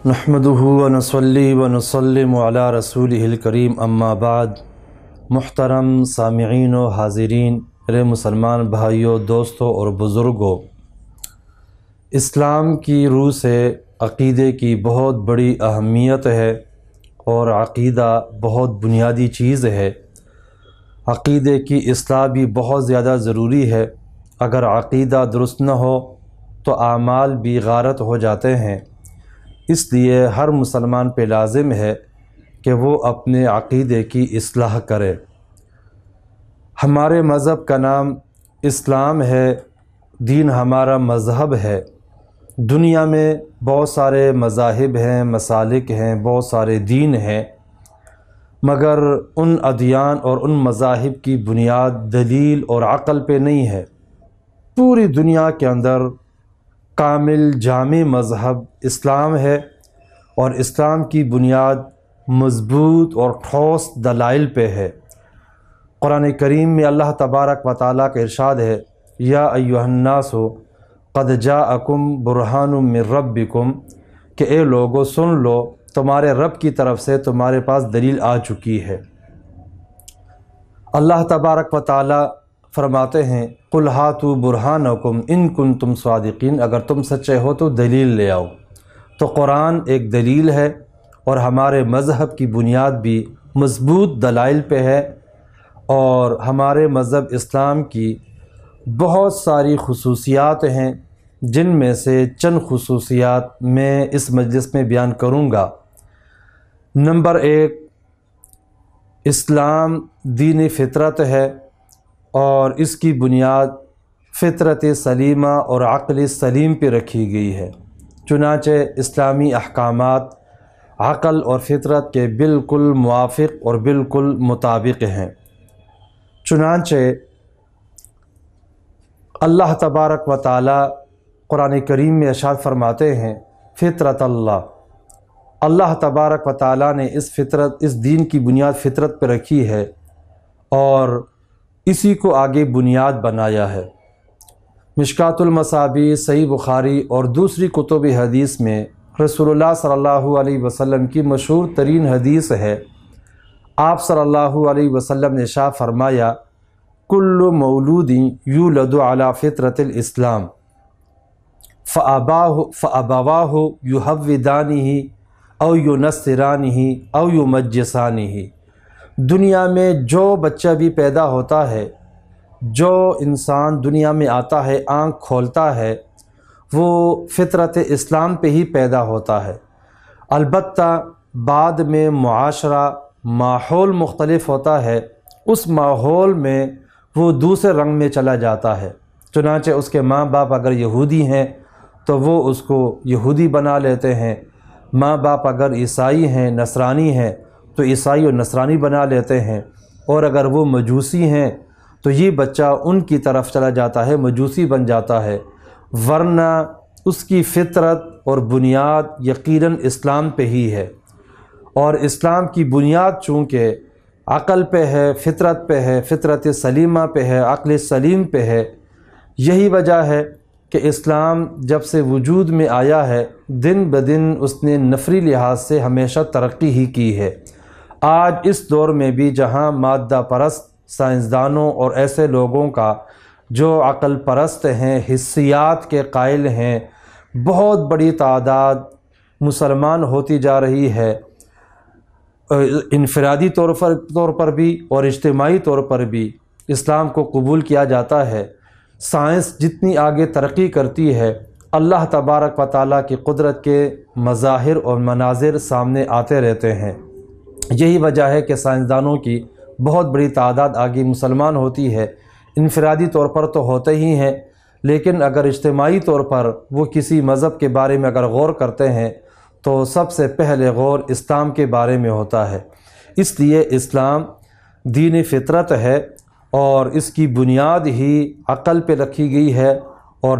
نحمدہ ونصلی ونسلم علی رسولہ الکریم اما بعد۔ محترم سامعین و حاضرین، میرے مسلمان بھائیوں، دوستوں اور بزرگوں، اسلام کی روح سے عقیدے کی بہت بڑی اہمیت ہے اور عقیدہ بہت بنیادی چیز ہے۔ عقیدے کی اصلاح بھی بہت زیادہ ضروری ہے۔ اگر عقیدہ درست نہ ہو تو اعمال بھی غارت ہو جاتے ہیں۔ اس لیے ہر مسلمان پہ لازم ہے کہ وہ اپنے عقیدے کی اصلاح کرے۔ ہمارے مذہب کا نام اسلام ہے، دین ہمارا مذہب ہے۔ دنیا میں بہت سارے مذاہب ہیں، مسالک ہیں، بہت سارے دین ہیں، مگر ان ادیان اور ان مذاہب کی بنیاد دلیل اور عقل پہ نہیں ہے۔ پوری دنیا کے اندر کامل جامع مذہب اسلام ہے، اور اسلام کی بنیاد مضبوط اور ٹھوس دلائل پہ ہے۔ قرآن کریم میں اللہ تبارک و تعالیٰ کا ارشاد ہے، یا ایھا الناس قد جاءکم برہان من ربکم، کہ اے لوگو سن لو، تمہارے رب کی طرف سے تمہارے پاس دلیل آ چکی ہے۔ اللہ تبارک و تعالیٰ فرماتے ہیں، قل ہاتوا برہانکم ان کنتم صادقین، اگر تم سچے ہو تو دلیل لے آؤ۔ تو قرآن ایک دلیل ہے، اور ہمارے مذہب کی بنیاد بھی مضبوط دلائل پہ ہے، اور ہمارے مذہب اسلام کی بہت ساری خصوصیات ہیں، جن میں سے چند خصوصیات میں اس مجلس میں بیان کروں گا۔ نمبر 1، اسلام دین فطرت ہے، اور اس کی بنیاد فطرت سلیمہ اور عقل سلیم پہ رکھی گئی ہے۔ چنانچہ اسلامی احکامات عقل اور فطرت کے بالکل موافق اور بالکل مطابق ہیں۔ چنانچہ اللہ تبارک و تعالی قرآن کریم میں ارشاد فرماتے ہیں، فطرت اللہ تبارک و تعالی نے اس دین کی بنیاد فطرت پہ رکھی ہے، اور اسی کو آگے بنیاد بنایا ہے۔ مشکوٰۃ المصابیح، صحیح بخاری اور دوسری کتب حدیث میں رسول اللہ صلی اللہ علیہ وسلم کی مشہور ترین حدیث ہے۔ آپ صلی اللہ علیہ وسلم نے ارشاد فرمایا، کل مولود یولد علی فطرت الاسلام فابواہ یحودانہ او ینصرانہ او یمجسانہ۔ دنیا میں جو بچہ بھی پیدا ہوتا ہے، جو انسان دنیا میں آتا ہے، آنکھ کھولتا ہے، وہ فطرت اسلام پہ ہی پیدا ہوتا ہے۔ البتہ بعد میں معاشرہ، ماحول مختلف ہوتا ہے، اس ماحول میں وہ دوسرے رنگ میں چلا جاتا ہے۔ چنانچہ اس کے ماں باپ اگر یہودی ہیں تو وہ اس کو یہودی بنا لیتے ہیں، ماں باپ اگر عیسائی ہیں، نصرانی ہیں تو عیسائی اور نصرانی بنا لیتے ہیں، اور اگر وہ مجوسی ہیں تو یہ بچہ ان کی طرف چلا جاتا ہے، مجوسی بن جاتا ہے، ورنہ اس کی فطرت اور بنیاد یقیناً اسلام پہ ہی ہے۔ اور اسلام کی بنیاد چونکہ عقل پہ ہے، فطرت پہ ہے، فطرت سلیمہ پہ ہے، عقل سلیم پہ ہے، یہی وجہ ہے کہ اسلام جب سے وجود میں آیا ہے، دن بدن اس نے نفری لحاظ سے ہمیشہ ترقی ہی کی ہے۔ آج اس دور میں بھی جہاں مادہ پرست سائنسدانوں اور ایسے لوگوں کا جو عقل پرست ہیں، حسیات کے قائل ہیں، بہت بڑی تعداد مسلمان ہوتی جا رہی ہے، انفرادی طور پر بھی اور اجتماعی طور پر بھی اسلام کو قبول کیا جاتا ہے۔ سائنس جتنی آگے ترقی کرتی ہے، اللہ تبارک و تعالیٰ کی قدرت کے مظاہر اور مناظر سامنے آتے رہتے ہیں۔ یہی وجہ ہے کہ سائنسدانوں کی بہت بڑی تعداد آگے مسلمان ہوتی ہے۔ انفرادی طور پر تو ہوتے ہی ہیں، لیکن اگر اجتماعی طور پر وہ کسی مذہب کے بارے میں اگر غور کرتے ہیں تو سب سے پہلے غور اسلام کے بارے میں ہوتا ہے۔ اس لیے اسلام دین فطرت ہے، اور اس کی بنیاد ہی عقل پہ رکھی گئی ہے، اور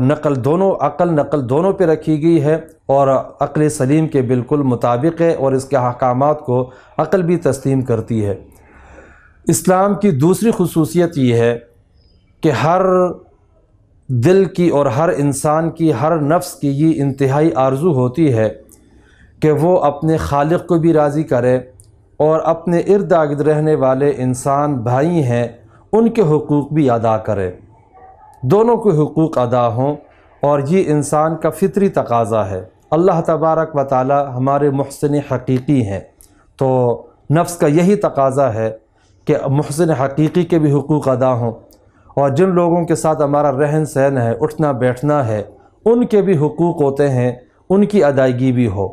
عقل نقل دونوں پہ رکھی گئی ہے، اور عقل سلیم کے بالکل مطابق ہے، اور اس کے احکامات کو عقل بھی تسلیم کرتی ہے۔ اسلام کی دوسری خصوصیت یہ ہے کہ ہر دل کی اور ہر انسان کی، ہر نفس کی یہ انتہائی آرزو ہوتی ہے کہ وہ اپنے خالق کو بھی راضی کرے اور اپنے ارد گرد رہنے والے انسان بھائی ہیں ان کے حقوق بھی ادا کرے، دونوں کے حقوق ادا ہوں، اور یہ انسان کا فطری تقاضا ہے۔ اللہ تبارک و تعالی ہمارے محسن حقیقی ہیں، تو نفس کا یہی تقاضا ہے کہ محسن حقیقی کے بھی حقوق ادا ہوں، اور جن لوگوں کے ساتھ ہمارا رہن سہن ہے، اٹھنا بیٹھنا ہے، ان کے بھی حقوق ہوتے ہیں، ان کی ادائیگی بھی ہو۔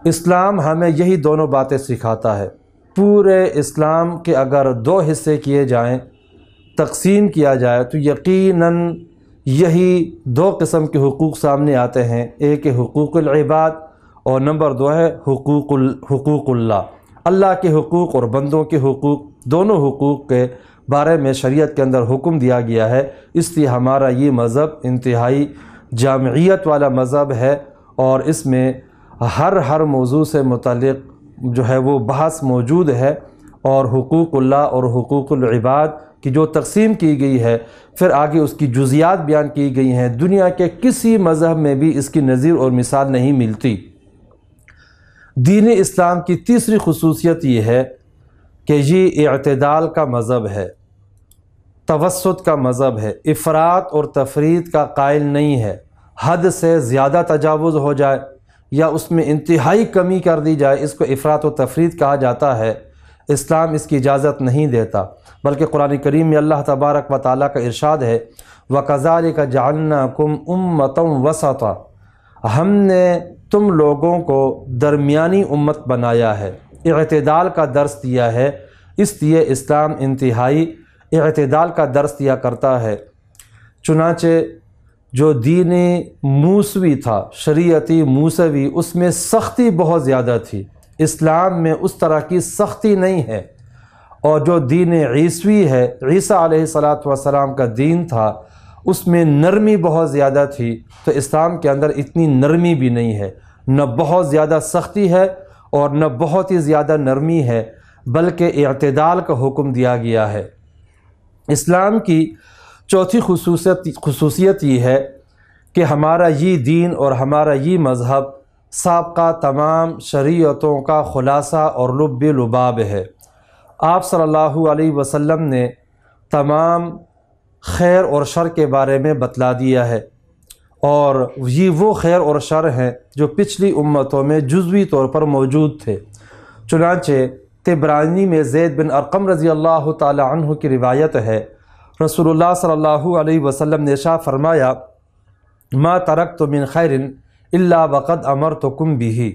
اسلام ہمیں یہی دونوں باتیں سکھاتا ہے۔ پورے اسلام کے اگر دو حصے کیے جائیں، تقسیم کیا جائے، تو یقیناً یہی دو قسم کے حقوق سامنے آتے ہیں، ایک ہے حقوق العباد اور نمبر دو ہے حقوق اللہ۔ اللہ کے حقوق اور بندوں کے حقوق، دونوں حقوق کے بارے میں شریعت کے اندر حکم دیا گیا ہے۔ اس لیے ہمارا یہ مذہب انتہائی جامعیت والا مذہب ہے، اور اس میں ہر موضوع سے متعلق جو ہے وہ بحث موجود ہے، اور حقوق اللہ اور حقوق العباد کی جو تقسیم کی گئی ہے، پھر آگے اس کی جزیات بیان کی گئی ہیں۔ دنیا کے کسی مذہب میں بھی اس کی نظیر اور مثال نہیں ملتی۔ دین اسلام کی تیسری خصوصیت یہ ہے کہ یہ اعتدال کا مذہب ہے، توسط کا مذہب ہے، افراط اور تفریط کا قائل نہیں ہے۔ حد سے زیادہ تجاوز ہو جائے یا اس میں انتہائی کمی کر دی جائے، اس کو افراط و تفریط کہا جاتا ہے۔ اسلام اس کی اجازت نہیں دیتا، بلکہ قرآن کریم میں اللہ تبارک و تعالیٰ کا ارشاد ہے وَكَذَلِكَ جَعَلْنَاكُمْ أُمَّةً وَسَطًا، ہم نے تم لوگوں کو درمیانی امت بنایا ہے، اعتدال کا درس دیا ہے۔ اس لیے اسلام انتہائی اعتدال کا درس دیا کرتا ہے۔ چنانچہ جو دین موسوی تھا، شریعتی موسوی، اس میں سختی بہت زیادہ تھی۔ اسلام میں اس طرح کی سختی نہیں ہے، اور جو دین عیسوی ہے، عیسیٰ علیہ السلام کا دین تھا، اس میں نرمی بہت زیادہ تھی۔ تو اسلام کے اندر اتنی نرمی بھی نہیں ہے، نہ بہت زیادہ سختی ہے اور نہ بہت ہی زیادہ نرمی ہے، بلکہ اعتدال کا حکم دیا گیا ہے۔ اسلام کی چوتھی خصوصیت یہ ہے کہ ہمارا یہ دین اور ہمارا یہ مذہب سابقہ تمام شریعتوں کا خلاصہ اور لب لباب ہے۔ آپ صلی اللہ علیہ وسلم نے تمام خیر اور شر کے بارے میں بتلا دیا ہے، اور یہ وہ خیر اور شر ہیں جو پچھلی امتوں میں جزوی طور پر موجود تھے۔ چنانچہ طبرانی میں زید بن ارقم رضی اللہ تعالی عنہ کی روایت ہے، رسول اللہ صلی اللہ علیہ وسلم نے ارشاد فرمایا ما ترکت من خیر الا وقد امرتکم به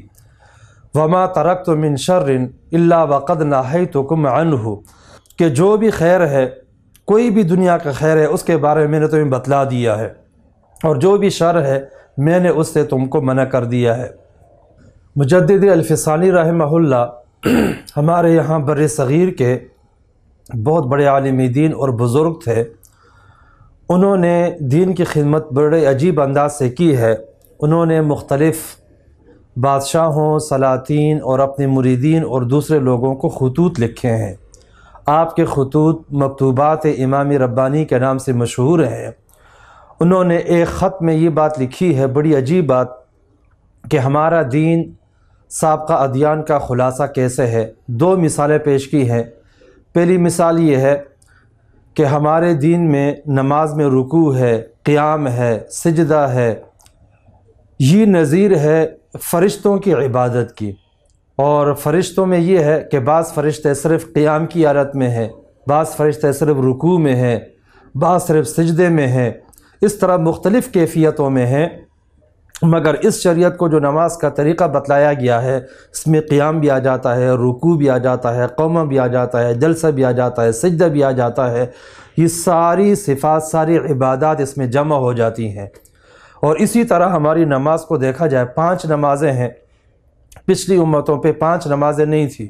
وما ترکت من شر الا وقد نہیتکم عنہ، کہ جو بھی خیر ہے، کوئی بھی دنیا کا خیر ہے، اس کے بارے میں نے تمہیں بتلا دیا ہے، اور جو بھی شر ہے میں نے اس سے تم کو منع کر دیا ہے۔ مجدد الفسانی رحمہ اللہ ہمارے یہاں بر صغیر کے بہت بڑے عالم دین اور بزرگ تھے۔ انہوں نے دین کی خدمت بڑے عجیب انداز سے کی ہے۔ انہوں نے مختلف بادشاہوں، سلاطین اور اپنے مریدین اور دوسرے لوگوں کو خطوط لکھے ہیں۔ آپ کے خطوط مکتوبات امام ربانی کے نام سے مشہور ہیں۔ انہوں نے ایک خط میں یہ بات لکھی ہے، بڑی عجیب بات، کہ ہمارا دین سابقہ ادیان کا خلاصہ کیسے ہے۔ دو مثالیں پیش کی ہیں۔ پہلی مثال یہ ہے کہ ہمارے دین میں نماز میں رکوع ہے، قیام ہے، سجدہ ہے، یہ نظیر ہے فرشتوں کی عبادت کی۔ اور فرشتوں میں یہ ہے کہ بعض فرشتے صرف قیام کی حالت میں ہیں، بعض فرشتے صرف رکوع میں ہیں، بعض صرف سجدے میں ہیں، اس طرح مختلف کیفیتوں میں ہیں۔ مگر اس شریعت کو جو نماز کا طریقہ بتلایا گیا ہے، اس میں قیام بھی آ جاتا ہے، رکوع بھی آ جاتا ہے، قومہ بھی آ جاتا ہے، جلسہ بھی آ جاتا ہے، سجدہ بھی آ جاتا ہے، یہ ساری صفات، ساری عبادات اس میں جمع ہو جاتی ہیں۔ اور اسی طرح ہماری نماز کو دیکھا جائے، 5 نمازیں ہیں۔ پچھلی امتوں پہ 5 نمازیں نہیں تھی،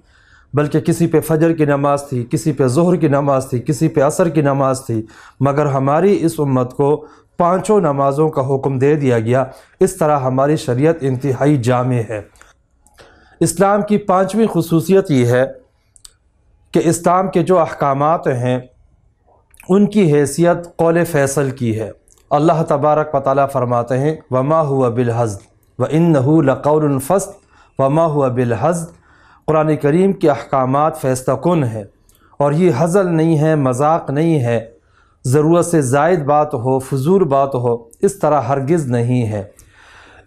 بلکہ کسی پہ فجر کی نماز تھی، کسی پہ ظہر کی نماز تھی، کسی پہ عصر کی نماز تھی، مگر ہماری اس امت کو 5 نمازوں کا حکم دے دیا گیا۔ اس طرح ہماری شریعت انتہائی جامع ہے۔ اسلام کی 5ویں خصوصیت یہ ہے کہ اسلام کے جو احکامات ہیں ان کی حیثیت قول فیصل کی ہے۔ اللہ تبارک و تعالیٰ فرماتے ہیں وَمَا هُوَ بِالْحَزْلِ وَإِنَّهُ لَقَوْلٌ فَصْلٌ وما ہوا بالحزل، قرآن کریم کے احکامات فیصلہ کن ہے، اور یہ ہزل نہیں ہے، مذاق نہیں ہے، ضرورت سے زائد بات ہو، فضول بات ہو، اس طرح ہرگز نہیں ہے۔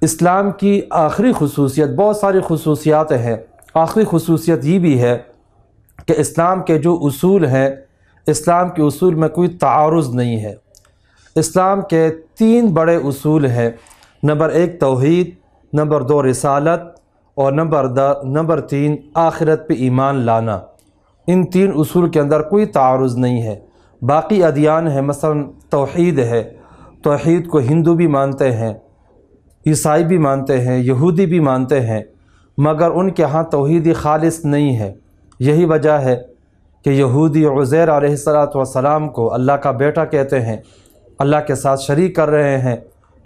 اسلام کی آخری خصوصیت، بہت ساری خصوصیات ہیں، آخری خصوصیت یہ بھی ہے کہ اسلام کے جو اصول ہیں، اسلام کے اصول میں کوئی تعارض نہیں ہے۔ اسلام کے 3 بڑے اصول ہیں، نمبر 1 توحید، نمبر 2 رسالت، اور نمبر 3 آخرت پہ ایمان لانا۔ ان 3 اصول کے اندر کوئی تعارض نہیں ہے۔ باقی ادیان ہیں، مثلا توحید ہے، توحید کو ہندو بھی مانتے ہیں، عیسائی بھی مانتے ہیں، یہودی بھی مانتے ہیں، مگر ان کے ہاں توحید خالص نہیں ہے۔ یہی وجہ ہے کہ یہودی عزیر علیہ السلام کو اللہ کا بیٹا کہتے ہیں، اللہ کے ساتھ شریک کر رہے ہیں،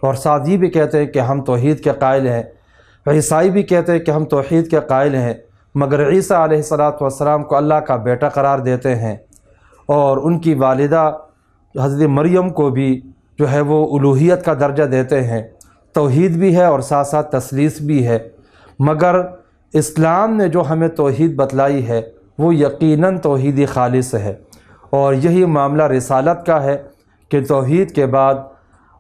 اور ساتھ یہ بھی کہتے ہیں کہ ہم توحید کے قائل ہیں۔ عیسائی بھی کہتے ہیں کہ ہم توحید کے قائل ہیں، مگر عیسیٰ علیہ السلام کو اللہ کا بیٹا قرار دیتے ہیں، اور ان کی والدہ حضرت مریم کو بھی جو ہے وہ الوہیت کا درجہ دیتے ہیں۔ توحید بھی ہے اور ساتھ ساتھ تثلیث بھی ہے، مگر اسلام نے جو ہمیں توحید بتلائی ہے وہ یقیناً توحید خالص ہے، اور یہی معاملہ رسالت کا ہے کہ توحید کے بعد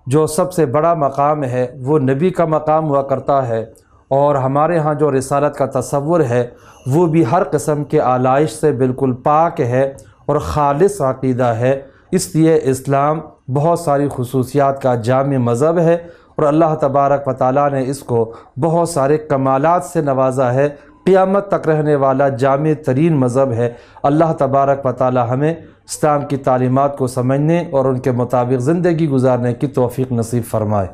جو سب سے بڑا مقام ہے وہ نبی کا مقام ہوا کرتا ہے، اور ہمارے ہاں جو رسالت کا تصور ہے وہ بھی ہر قسم کے آلائش سے بالکل پاک ہے اور خالص عقیدہ ہے۔ اس لیے اسلام بہت ساری خصوصیات کا جامع مذہب ہے، اور اللہ تبارک و تعالیٰ نے اس کو بہت سارے کمالات سے نوازا ہے، قیامت تک رہنے والا جامع ترین مذہب ہے۔ اللہ تبارک و تعالیٰ ہمیں اسلام کی تعلیمات کو سمجھنے اور ان کے مطابق زندگی گزارنے کی توفیق نصیب فرمائے۔